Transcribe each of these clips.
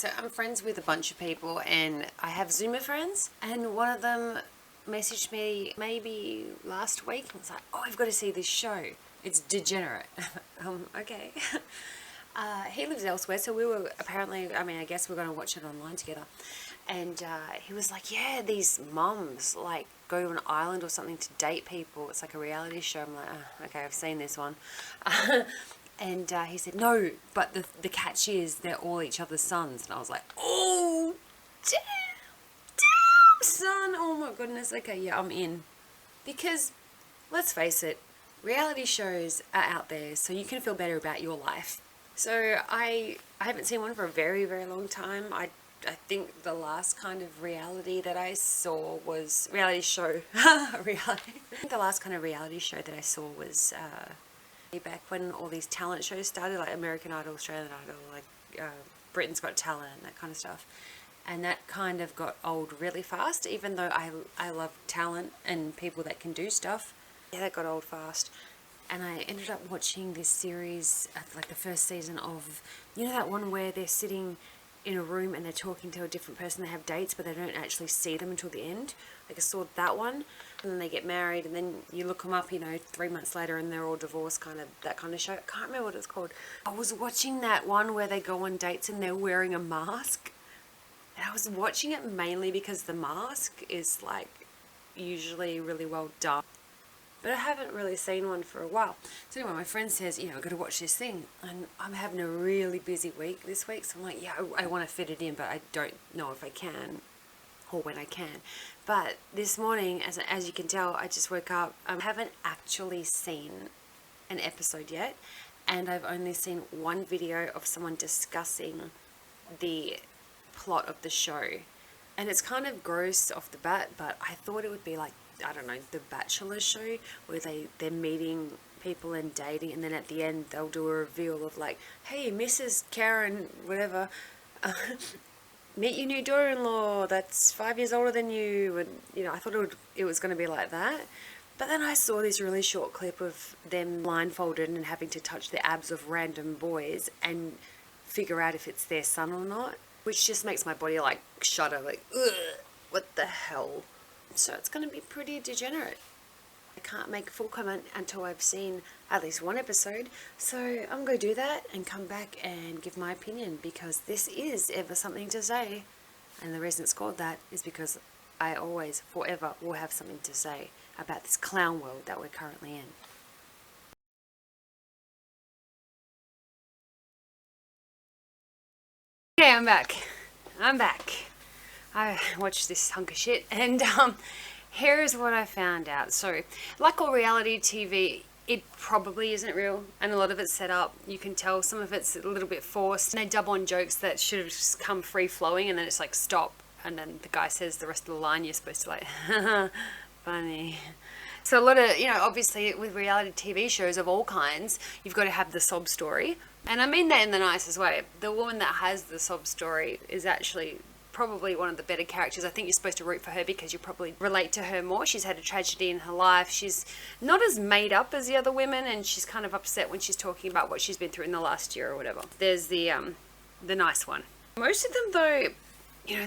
So I'm friends with a bunch of people and I have Zoomer friends, and one of them messaged me maybe last week and was like, oh, I've got to see this show. It's Degenerate. Okay. He lives elsewhere, so we were apparently, I guess we're going to watch it online together. And he was like, yeah, these mums like go to an island or something to date people. It's like a reality show. I'm like, oh, okay, I've seen this one. And he said, no, but the catch is they're all each other's sons. And I was like, oh, damn, son. Oh my goodness. Okay, yeah, I'm in. Because, let's face it, reality shows are out there so you can feel better about your life. So I haven't seen one for a very, very long time. I think the last kind of reality that I saw was reality show. Reality. I think the last kind of reality show that I saw was back when all these talent shows started, like American Idol, Australian Idol, like Britain's Got Talent, that kind of stuff. And that kind of got old really fast, even though I love talent and people that can do stuff. Yeah, that got old fast. And I ended up watching this series, like the first season of, you know that one where they're sitting in a room and they're talking to a different person, they have dates but they don't actually see them until the end. Like I saw that one, and then they get married and then you look them up, 3 months later and they're all divorced, kind of that kind of show. I can't remember what it's called. I was watching that one where they go on dates and they're wearing a mask, and I was watching it mainly because the mask is like usually really well done. But I haven't really seen one for a while. So anyway, my friend says, I've got to watch this thing. And I'm having a really busy week this week. So I'm like, yeah, I want to fit it in, but I don't know if I can or when I can. But this morning, as you can tell, I just woke up. I haven't actually seen an episode yet. And I've only seen one video of someone discussing the plot of the show. And it's kind of gross off the bat, but I thought it would be like, I don't know, the Bachelor show where they're meeting people and dating, and then at the end they'll do a reveal of like, hey, Mrs. Karen, whatever, meet your new daughter-in-law that's 5 years older than you. And I thought it was going to be like that. But then I saw this really short clip of them blindfolded and having to touch the abs of random boys and figure out if it's their son or not, which just makes my body like shudder, like, ugh, what the hell. So it's going to be pretty degenerate. I can't make a full comment until I've seen at least one episode. So I'm going to do that and come back and give my opinion, because this is Ever Something to Say. And the reason it's called that is because I always, forever, will have something to say about this clown world that we're currently in. Okay, I'm back. I watched this hunk of shit, and here's what I found out. So, like all reality TV, it probably isn't real, and a lot of it's set up. You can tell some of it's a little bit forced, and they dub on jokes that should have just come free-flowing, and then it's like, stop, and then the guy says the rest of the line. You're supposed to like, funny. So a lot of, obviously with reality TV shows of all kinds, you've got to have the sob story. And I mean that in the nicest way. The woman that has the sob story is actually probably one of the better characters. I think you're supposed to root for her because you probably relate to her more. She's had a tragedy in her life. She's not as made up as the other women, and she's kind of upset when she's talking about what she's been through in the last year or whatever. There's the nice one. Most of them though,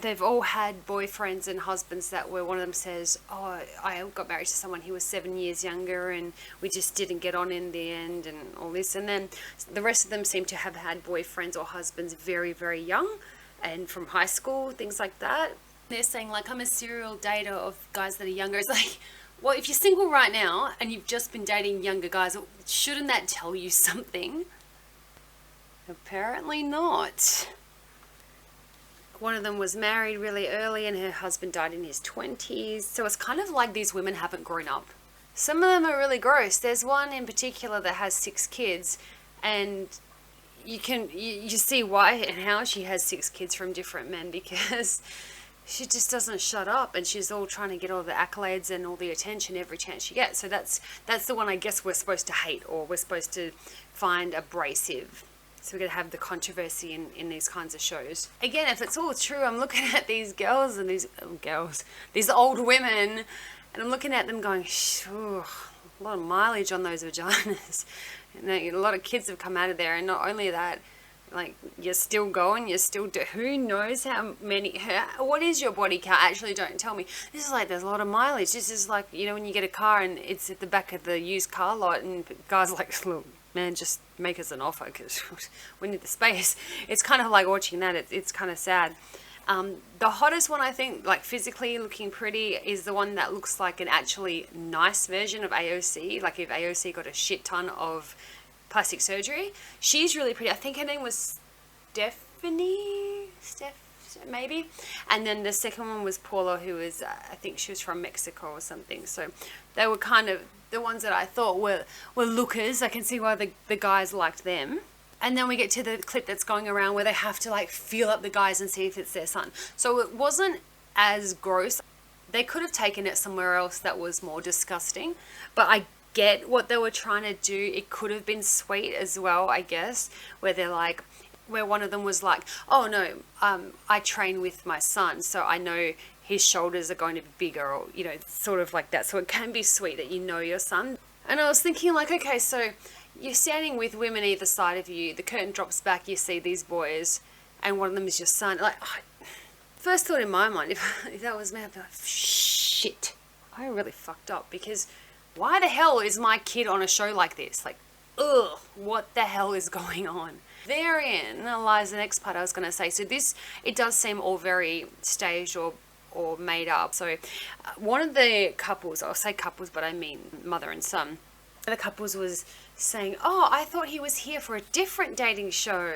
they've all had boyfriends and husbands that where one of them says, oh, I got married to someone who was 7 years younger and we just didn't get on in the end and all this. And then the rest of them seem to have had boyfriends or husbands very, very young and from high school, things like that. They're saying like, I'm a serial dater of guys that are younger. It's like, well, if you're single right now and you've just been dating younger guys, shouldn't that tell you something? Apparently not. One of them was married really early and her husband died in his 20s. So it's kind of like these women haven't grown up. Some of them are really gross. There's one in particular that has 6 kids, and you see why and how she has 6 kids from different men, because she just doesn't shut up, and she's all trying to get all the accolades and all the attention every chance she gets. So that's the one I guess we're supposed to hate, or we're supposed to find abrasive. So we're going to have the controversy in these kinds of shows. Again, if it's all true, I'm looking at these girls and these old women, and I'm looking at them going, a lot of mileage on those vaginas. A lot of kids have come out of there, and not only that, Like, you're still going, who knows how many, what is your body count? Actually, don't tell me. This is like, there's a lot of mileage. This is like, you know, when you get a car and it's at the back of the used car lot and guys are like, look, man, just make us an offer because we need the space. It's kind of like watching that. It's kind of sad. The hottest one, I think, like physically looking pretty, is the one that looks like an actually nice version of AOC. Like if AOC got a shit ton of plastic surgery. She's really pretty. I think her name was Stephanie, maybe. And then the second one was Paula, who was, I think she was from Mexico or something. So they were kind of the ones that I thought were lookers. I can see why the guys liked them. And then we get to the clip that's going around where they have to like feel up the guys and see if it's their son. So it wasn't as gross. They could have taken it somewhere else that was more disgusting, but I get what they were trying to do. It could have been sweet as well, I guess, where they're like, where one of them was like, oh no, I train with my son, so I know his shoulders are going to be bigger, or, you know, sort of like that. So it can be sweet that you know your son. And I was thinking like, okay, so you're standing with women either side of you, the curtain drops back, you see these boys, and one of them is your son. Like, first thought in my mind, if that was me, I'd be like, shit, I really fucked up, because why the hell is my kid on a show like this? Like, ugh, what the hell is going on? Therein lies the next part I was going to say. So this, it does seem all very staged or made up. So one of the couples, I'll say couples, but I mean mother and son, the couples was saying, oh, I thought he was here for a different dating show.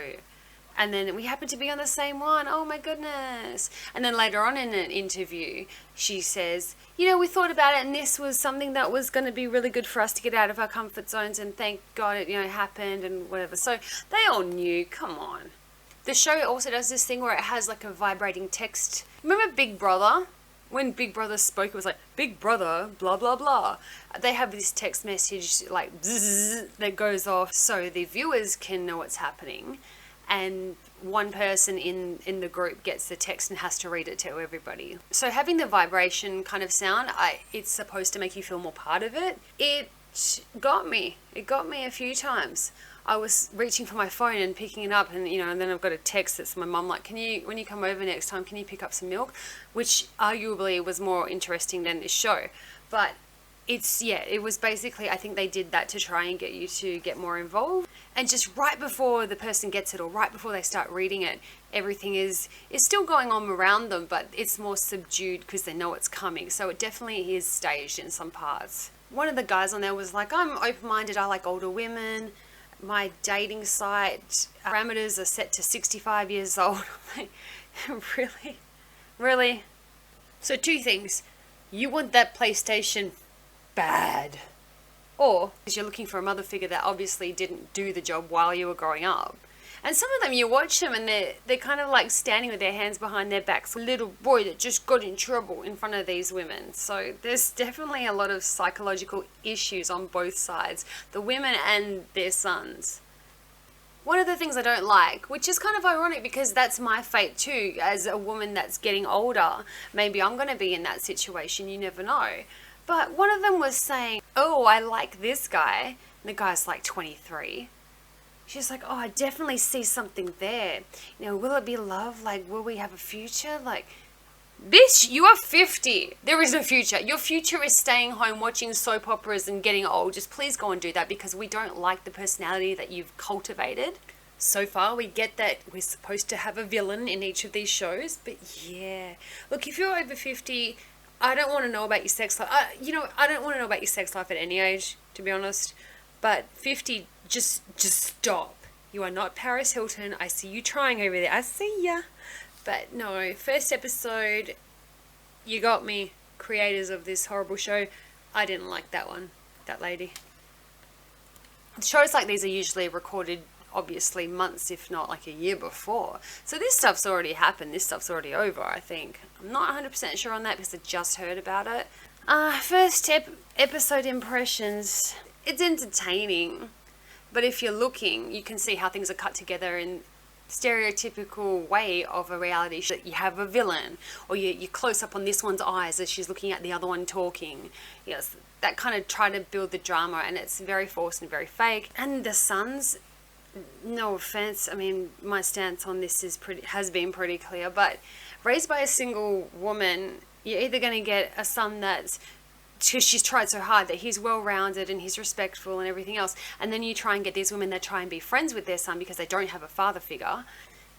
And then we happened to be on the same one. Oh my goodness. And then later on in an interview, she says, you know, we thought about it and this was something that was going to be really good for us to get out of our comfort zones, and thank God it, you know, happened and whatever. So they all knew, come on. The show also does this thing where it has like a vibrating text. Remember Big Brother? When Big Brother spoke, it was like, Big Brother, blah, blah, blah. They have this text message like bzzz, that goes off so the viewers can know what's happening. And one person in the group gets the text and has to read it to everybody. So having the vibration kind of sound, it's supposed to make you feel more part of it. It got me. It got me a few times. I was reaching for my phone and picking it up, and you know, and then I've got a text that's my mum like, when you come over next time, can you pick up some milk? Which arguably was more interesting than this show. But it was basically, I think they did that to try and get you to get more involved. And just right before the person gets it, or right before they start reading it, everything is still going on around them, but it's more subdued because they know it's coming. So it definitely is staged in some parts. One of the guys on there was like, I'm open-minded, I like older women. My dating site parameters are set to 65 years old. Really? Really? So two things. You want that PlayStation bad, or you're looking for a mother figure that obviously didn't do the job while you were growing up. And some of them, you watch them and they're kind of like standing with their hands behind their backs, a little boy that just got in trouble in front of these women. So there's definitely a lot of psychological issues on both sides, the women and their sons. One of the things I don't like, which is kind of ironic because that's my fate too, as a woman that's getting older, maybe I'm going to be in that situation, you never know. But one of them was saying, oh, I like this guy. And the guy's like 23. She's like, oh, I definitely see something there. You know, will it be love? Like, will we have a future? Like, bitch, you are 50. There is no future. Your future is staying home, watching soap operas and getting old. Just please go and do that, because we don't like the personality that you've cultivated. So far, we get that we're supposed to have a villain in each of these shows. But yeah, look, if you're over 50... I don't want to know about your sex life. I don't want to know about your sex life at any age, to be honest. But 50, just stop. You are not Paris Hilton. I see you trying over there. I see ya. But no, first episode, you got me. Creators of this horrible show. I didn't like that one. That lady. Shows like these are usually recorded, obviously, months, if not like a year before. So this stuff's already happened. This stuff's already over, I think. I'm not 100% sure on that because I just heard about it. First episode impressions. It's entertaining. But if you're looking, you can see how things are cut together in stereotypical way of a reality show. You have a villain, or you close up on this one's eyes as she's looking at the other one talking. Yes, that kind of try to build the drama, and it's very forced and very fake. And the sons, no offense, I mean, my stance on this has been pretty clear, but raised by a single woman, you're either going to get a son that's, because she's tried so hard, that he's well-rounded and he's respectful and everything else, and then you try and get these women that try and be friends with their son because they don't have a father figure.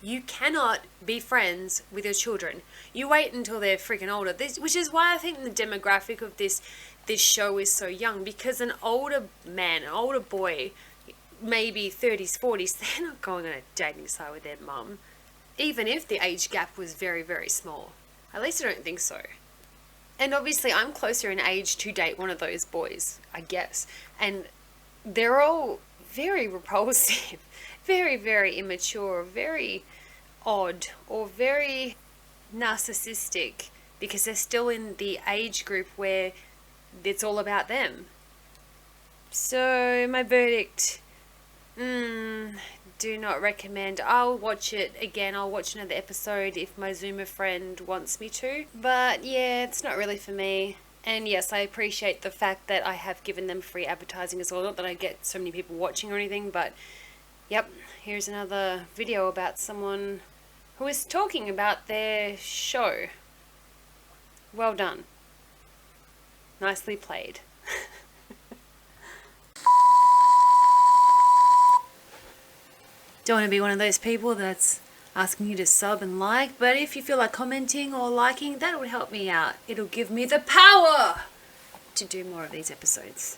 You cannot be friends with your children. You wait until they're freaking older. Which is why I think the demographic of this show is so young, because an older man, an older boy, maybe 30s, 40s, they're not going on a dating site with their mum, even if the age gap was very, very small. At least I don't think so. And obviously I'm closer in age to date one of those boys, I guess. And they're all very repulsive, very, very immature, very odd, or very narcissistic, because they're still in the age group where it's all about them. So my verdict, do not recommend. I'll watch it again. I'll watch another episode if my Zoomer friend wants me to. But yeah, it's not really for me. And yes, I appreciate the fact that I have given them free advertising as well. Not that I get so many people watching or anything, but yep, here's another video about someone who is talking about their show. Well done. Nicely played. Don't want to be one of those people that's asking you to sub and like, but if you feel like commenting or liking, that would help me out. It'll give me the power to do more of these episodes.